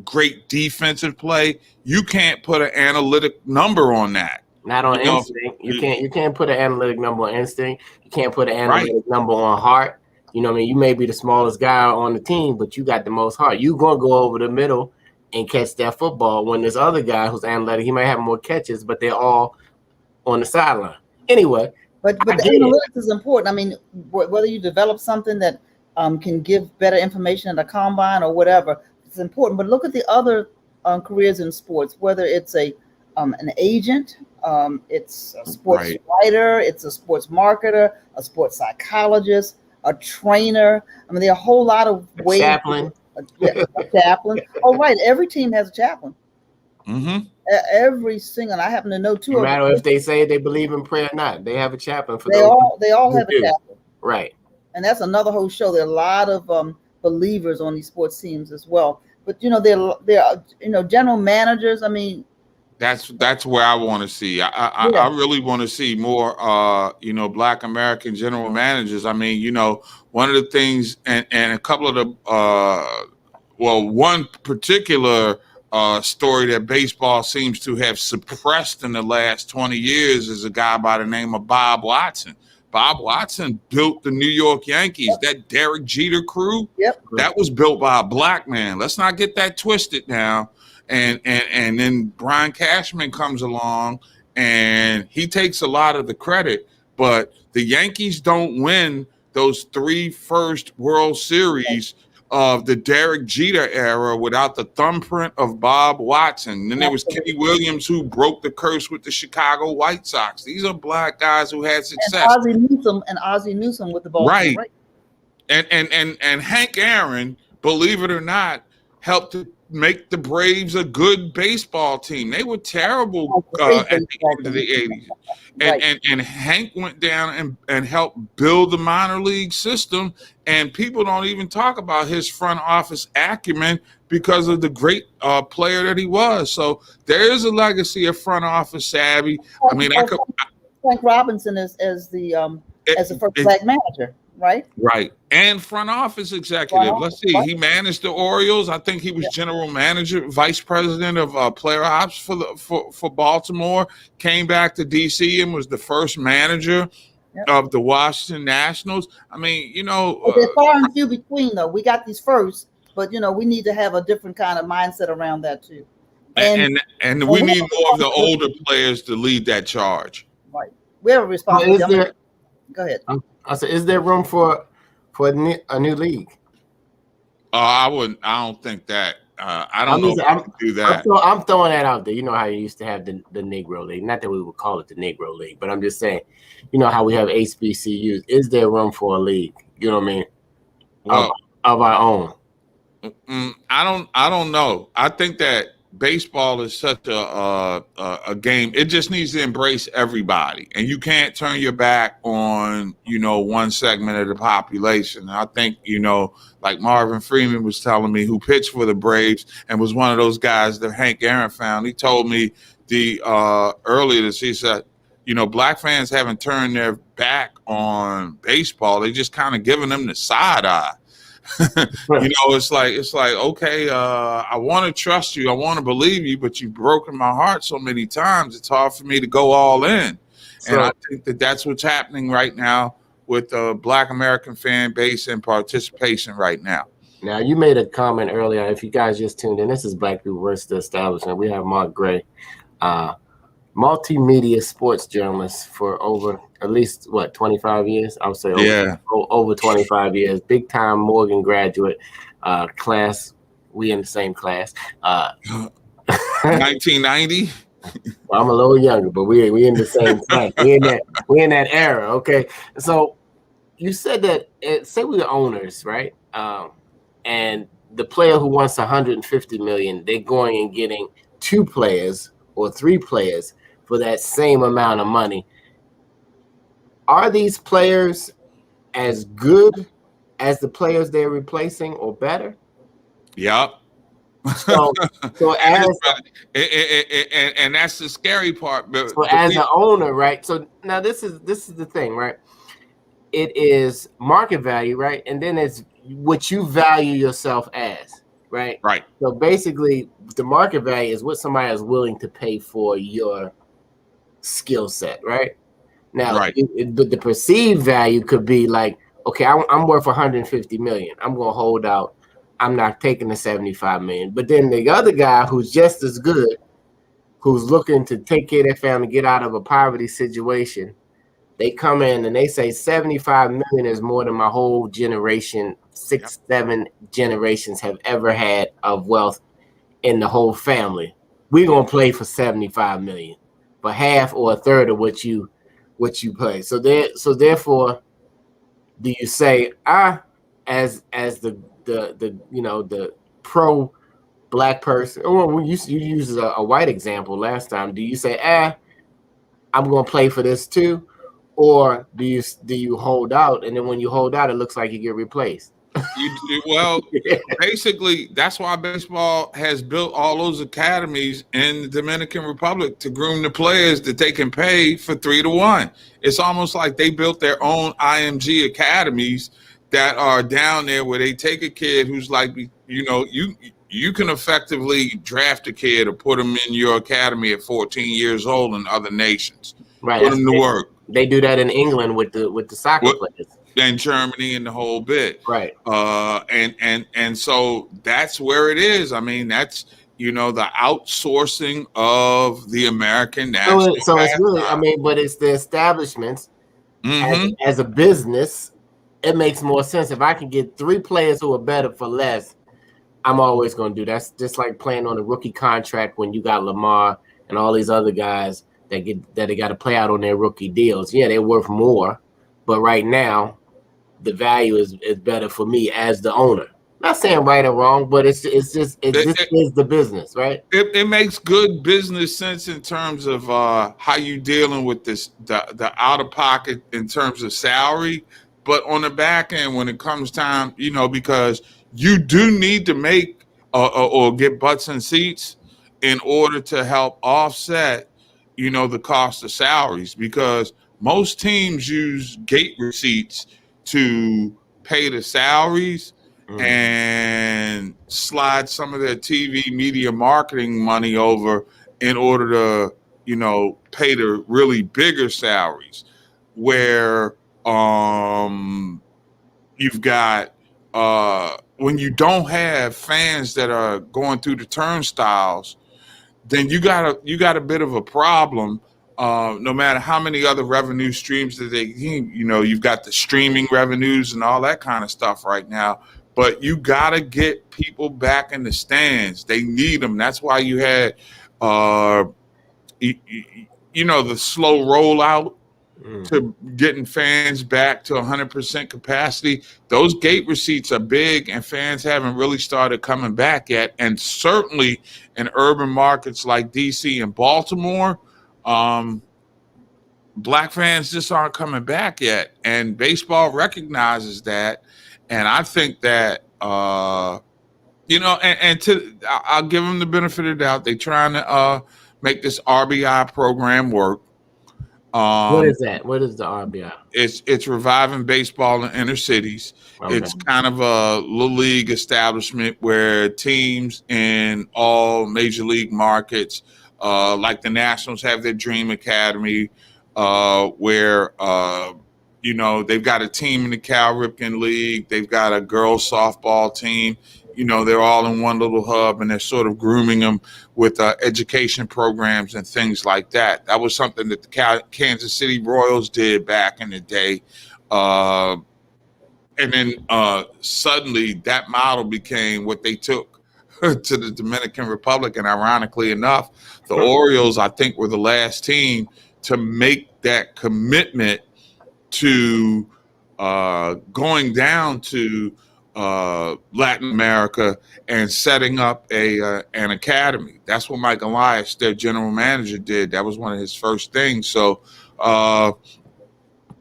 great defensive play, you can't put an analytic number on that. Not on instinct. You can't put an analytic number on instinct. You can't put an analytic number on heart. You know what I mean? You may be the smallest guy on the team, but you got the most heart. You're going to go over the middle and catch that football, when this other guy who's analytic, he might have more catches, but they're all on the sideline. Anyway. But the analytics is important. I mean, whether you develop something that can give better information at a combine or whatever, it's important. But look at the other careers in sports, whether it's an agent, it's a sports writer, it's a sports marketer, a sports psychologist, a trainer. I mean, there are a whole lot of ways. Chaplain. A chaplain. Oh, right. Every team has a chaplain. Mm-hmm. Every single. I happen to know two No of them. matter if they say they believe in prayer or not, they have a chaplain for They those all who have a do. chaplain, Right. and that's another whole show. There are a lot of believers on these sports teams as well. But there are general managers. I mean, That's where I want to see. yeah, I really want to see more Black American general managers. I mean, one of the things and a couple of the one particular story that baseball seems to have suppressed in the last 20 years is a guy by the name of Bob Watson. Bob Watson built the New York Yankees. That Derek Jeter crew, yep. that was built by a black man. Let's not get that twisted now. And then Brian Cashman comes along and he takes a lot of the credit, but the Yankees don't win those 3 first World Series of the Derek Jeter era without the thumbprint of Bob Watson. Then there was Kenny Williams who broke the curse with the Chicago White Sox. These are black guys who had success. And Ozzie Newsome with the Baltimore. Right. And Hank Aaron, believe it or not, helped to make the Braves a good baseball team. They were terrible at the end of the 80s. And Hank went down and helped build the minor league system. And people don't even talk about his front office acumen because of the great player that he was. So there is a legacy of front office savvy. I mean, Frank Robinson as the first black manager. Right. And front office executive. Let's see. He managed the Orioles. I think he was general manager, vice president of player ops for Baltimore. Came back to DC and was the first manager of the Washington Nationals. I mean, they're far and few between, though. We got these first, but we need to have a different kind of mindset around that too. And we need more of the older players to lead that charge. Right. We have a responsibility. Go ahead. I said, is there room for a new league? I don't think that. I don't know if I can do that. I'm throwing that out there. You know how you used to have the Negro League. Not that we would call it the Negro League, but I'm just saying, how we have HBCUs. Is there room for a league? You know what I mean? Well, of our own. I don't know. I think that baseball is such a game. It just needs to embrace everybody, and you can't turn your back on one segment of the population. I think like Marvin Freeman was telling me, who pitched for the Braves and was one of those guys that Hank Aaron found. He told me earlier this. He said, black fans haven't turned their back on baseball. They just kind of giving them the side eye. It's like okay, I want to trust you, I want to believe you, but you've broken my heart so many times. It's hard for me to go all in. And I think that's what's happening right now with the Black American fan base and participation right now. Now, you made a comment earlier. If you guys just tuned in, this is Black People versus the Establishment. We have Mark Gray, multimedia sports journalist for over at least 25 years. I would say over 25 years. Big time Morgan graduate class. We in the same class. 1990. Well, I'm a little younger, but we in the same class. We in that era. Okay. So you said that say we're owners, right? And the player who wants 150 million, they're going and getting 2 players or 3 players for that same amount of money. Are these players as good as the players they're replacing or better? Yep. So as and that's the scary part. So as an owner, right? So now this is the thing, right? It is market value, right? And then it's what you value yourself as, right? Right. So basically, the market value is what somebody is willing to pay for your skill set, right? Now, but the perceived value could be like, okay, I'm worth 150 million. I'm going to hold out. I'm not taking the 75 million. But then the other guy who's just as good, who's looking to take care of their family, get out of a poverty situation, they come in and they say 75 million is more than my whole generation, 6-7 generations have ever had of wealth in the whole family. We're going to play for 75 million, for half or a third of what you play. So therefore, do you say, as the pro black person, or you used a white example last time. Do you say, I'm going to play for this too, or do you hold out, and then when you hold out, it looks like you get replaced? Well, basically, that's why baseball has built all those academies in the Dominican Republic to groom the players that they can pay for 3-1. It's almost like they built their own IMG academies that are down there where they take a kid who's like, you can effectively draft a kid or put him in your academy at 14 years old in other nations. Right. Put him to work. They do that in England with the soccer players. And Germany and the whole bit. Right. And so that's where it is. I mean, that's, the outsourcing of the American national. So it's really, but it's the establishments as a business. It makes more sense. If I can get 3 players who are better for less, I'm always going to do that. That's just like playing on a rookie contract when you got Lamar and all these other guys that they got to play out on their rookie deals. Yeah, they're worth more, but right now the value is better for me as the owner. Not saying right or wrong, but this is the business, right? It makes good business sense in terms of how you dealing with the out of pocket in terms of salary, but on the back end when it comes time, because you do need to make or get butts and seats in order to help offset, the cost of salaries, because most teams use gate receipts to pay the salaries and slide some of their TV media marketing money over in order to, pay the really bigger salaries, where you've got when you don't have fans that are going through the turnstiles, then you got a bit of a problem. No matter how many other revenue streams that you've got the streaming revenues and all that kind of stuff right now, but you got to get people back in the stands. They need them. That's why you had, the slow rollout to getting fans back to 100% capacity. Those gate receipts are big, and fans haven't really started coming back yet. And certainly in urban markets like DC and Baltimore, black fans just aren't coming back yet. And baseball recognizes that. And I think that, I'll give them the benefit of the doubt. They're trying to make this RBI program work. What is that? What is the RBI? It's reviving baseball in inner cities. Okay. It's kind of a little league establishment where teams in all major league markets, like the Nationals, have their Dream Academy, where they've got a team in the Cal Ripken League. They've got a girls softball team. They're all in one little hub, and they're sort of grooming them with education programs and things like that. That was something that the Kansas City Royals did back in the day. And then suddenly that model became what they took to the Dominican Republic. And ironically enough, the Orioles, I think, were the last team to make that commitment to going down to Latin America and setting up an academy. That's what Mike Elias, their general manager, did. That was one of his first things. So, right.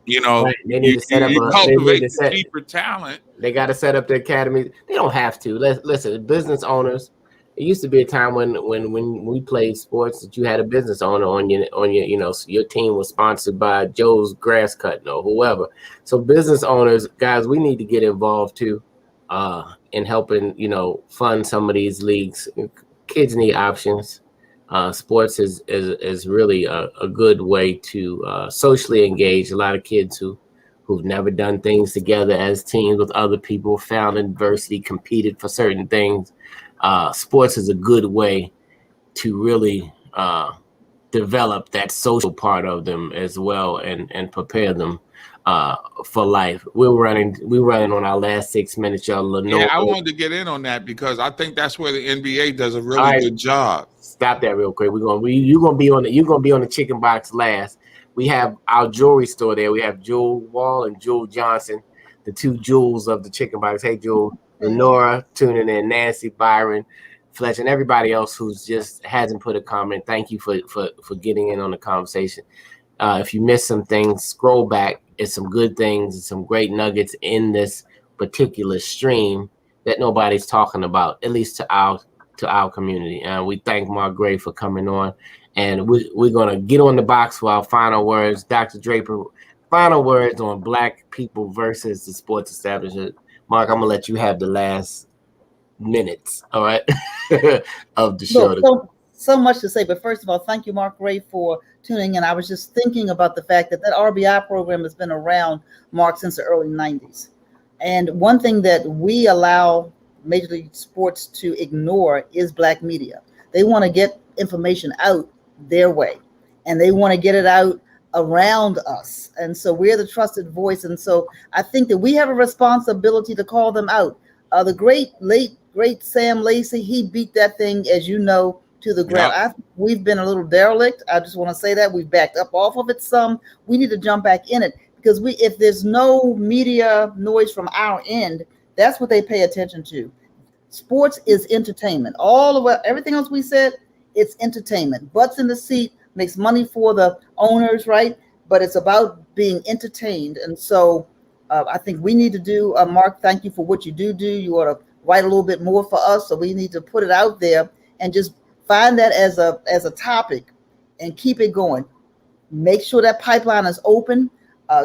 They need to set up cultivate cheaper talent. They got to set up the academy. They don't have to. Listen, business owners. It used to be a time when we played sports that you had a business owner on your your team was sponsored by Joe's Grass Cutting or whoever. So business owners, guys, we need to get involved too. In helping, fund some of these leagues. Kids need options. Sports is really a good way to socially engage a lot of kids who've never done things together as teams with other people, found adversity, competed for certain things. Sports is a good way to really develop that social part of them as well and prepare them for life. We're running on our last 6 minutes, y'all. Yeah, I wanted to get in on that because I think that's where the NBA does a really good job. Stop that real quick. You're gonna be on the Chicken BOXX last. We have our jewelry store there. We have Jewel Wall and Jewel Johnson, the two jewels of the Chicken BOXX. Hey, Jewel, Lenora tuning in, Nancy, Byron, Fletch, and everybody else who's just hasn't put a comment. Thank you for getting in on the conversation. If you missed some things, scroll back. It's some good things and some great nuggets in this particular stream that nobody's talking about, at least to our community. And we thank Mark Gray for coming on. And we're gonna get on the box for our final words. Dr. Draper, final words on Black people versus the sports establishment. Mark, I'm gonna let you have the last minutes, all right, of the show. Look, so much to say, but first of all, thank you, Mark Gray, for tuning in. I was just thinking about the fact that RBI program has been around, Mark, since the early 90s. And one thing that we allow Major League Sports to ignore is Black media. They want to get information out their way, and they want to get it out around us. And so we're the trusted voice. And so I think that we have a responsibility to call them out. The late great Sam Lacey, he beat that thing, as you know, to the ground. Yep. We've been a little derelict. I just want to say that we've backed up off of it some. We need to jump back in it, because if there's no media noise from our end, that's what they pay attention to. Sports is entertainment. Everything else we said, it's entertainment. Butts in the seat, makes money for the owners, right? But it's about being entertained. And so I think we need to do, Mark, thank you for what you do. You ought to write a little bit more for us. So we need to put it out there and just find that as a topic and keep it going. Make sure that pipeline is open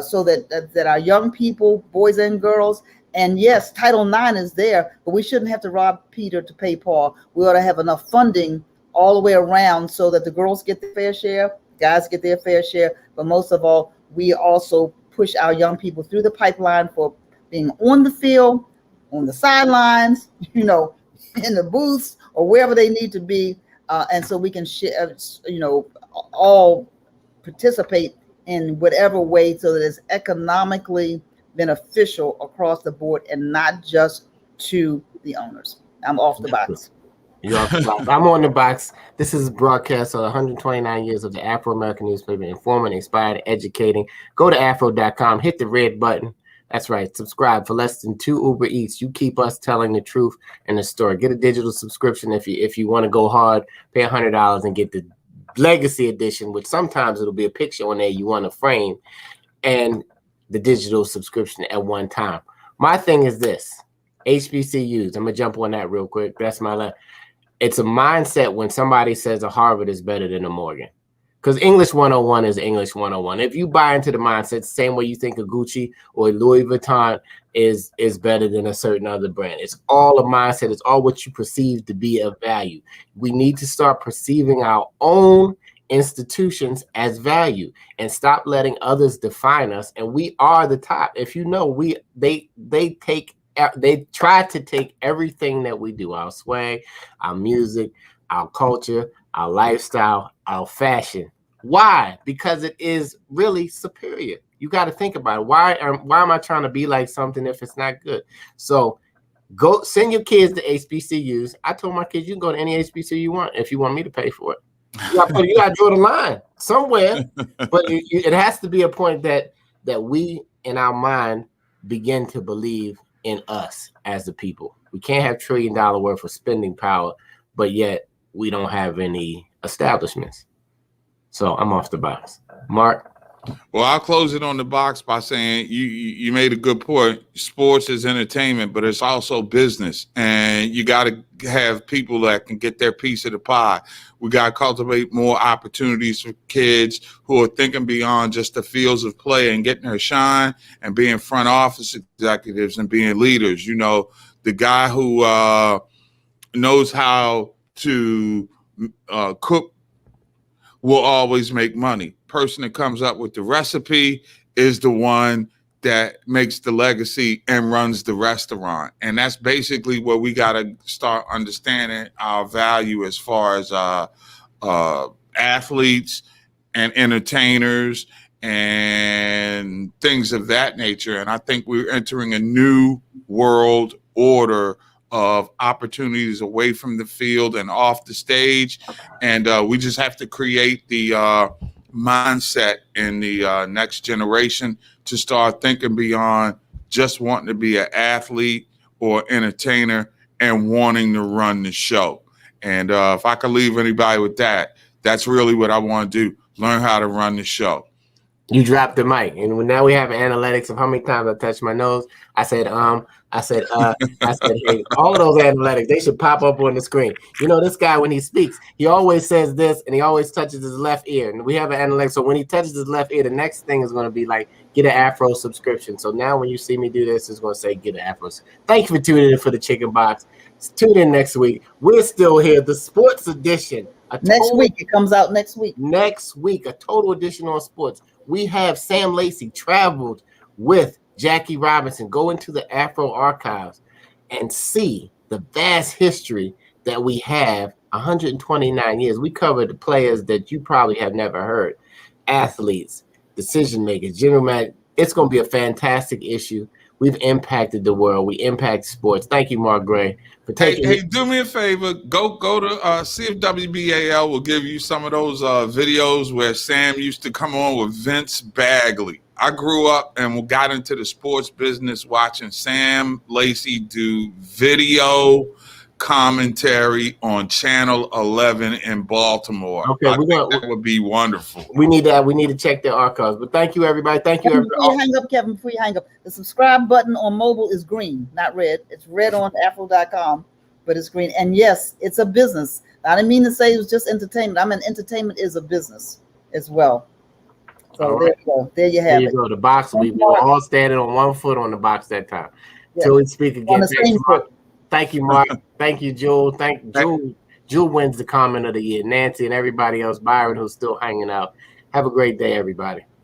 so that our young people, boys and girls, and yes, Title IX is there, but we shouldn't have to rob Peter to pay Paul. We ought to have enough funding all the way around so that the girls get their fair share, guys get their fair share, but most of all, we also push our young people through the pipeline for being on the field, on the sidelines, in the booths or wherever they need to be, and so we can all participate in whatever way so that it's economically beneficial across the board and not just to the owners. I'm off the box. You're off the box. I'm on the box. This is a broadcast of 129 years of the Afro-American newspaper, informing, inspiring, educating. Go to afro.com, hit the red button. That's right. Subscribe for less than 2 Uber Eats. You keep us telling the truth and the story. Get a digital subscription if you want to go hard. Pay $100 and get the Legacy Edition, which sometimes it'll be a picture on there you want to frame, and the digital subscription at one time. My thing is this: HBCUs. I'm gonna jump on that real quick. That's my last. It's a mindset when somebody says a Harvard is better than a Morgan. Because English 101 is English 101. If you buy into the mindset, the same way you think a Gucci or Louis Vuitton is better than a certain other brand. It's all a mindset. It's all what you perceive to be of value. We need to start perceiving our own institutions as value and stop letting others define us. And we are the top. If you know, they try to take everything that we do, our swag, our music, our culture, our lifestyle, our fashion. Why? Because it is really superior. You got to think about it. Why am I trying to be like something if it's not good? So go send your kids to HBCUs. I told my kids you can go to any HBCU you want if you want me to pay for it. You got to draw the line somewhere, but it has to be a point that we in our mind begin to believe in us as the people. We can't have $1 trillion worth of spending power, but yet we don't have any establishments. So I'm off the box. Mark? Well, I'll close it on the box by saying you made a good point. Sports is entertainment, but it's also business. And you got to have people that can get their piece of the pie. We got to cultivate more opportunities for kids who are thinking beyond just the fields of play and getting their shine and being front office executives and being leaders. The guy who knows how to cook will always make money. Person that comes up with the recipe is the one that makes the legacy and runs the restaurant. And that's basically where we got to start understanding our value as far as athletes and entertainers and things of that nature. And I think we're entering a new world order of opportunities away from the field and off the stage. And we just have to create the mindset in the next generation to start thinking beyond just wanting to be an athlete or entertainer and wanting to run the show. And if I could leave anybody with that, that's really what I want to do. Learn how to run the show. You dropped the mic, and now we have analytics of how many times I touched my nose. I said, I said, hey, all of those analytics, they should pop up on the screen. You know, this guy, when he speaks, he always says this, and he always touches his left ear. And we have an analytics, so when he touches his left ear, the next thing is going to be like, get an Afro subscription. So now when you see me do this, it's going to say, get an Afro. Thank you for tuning in for the Chicken Box. Tune in next week. We're still here, the sports edition. Next week, it comes out next week. Next week, a total edition on sports. We have Sam Lacey traveled with Jackie Robinson. Go into the Afro archives and see the vast history that we have, 129 years. We covered the players that you probably have never heard, athletes, decision makers, general man. It's going to be a fantastic issue. We've impacted the world. We impact sports. Thank you, Mark Gray, for taking. Hey, do me a favor. Go to see if WBAL will give you some of those videos where Sam used to come on with Vince Bagley. I grew up and got into the sports business watching Sam Lacey do video commentary on Channel 11 in Baltimore. Okay, that would be wonderful. We need that. We need to check the archives. But thank you, everybody. Thank you, everybody. Before you hang up, Kevin, before you hang up, the subscribe button on mobile is green, not red. It's red on afro.com, but it's green. And yes, it's a business. I didn't mean to say it was just entertainment. I mean, entertainment is a business as well. So there you go. There you have it. Go. The box. We were all standing on one foot on the box that time. Till we speak again. Thank you, Mark. Thank you, Jewel. Jewel wins the comment of the year. Nancy and everybody else, Byron, who's still hanging out. Have a great day, everybody.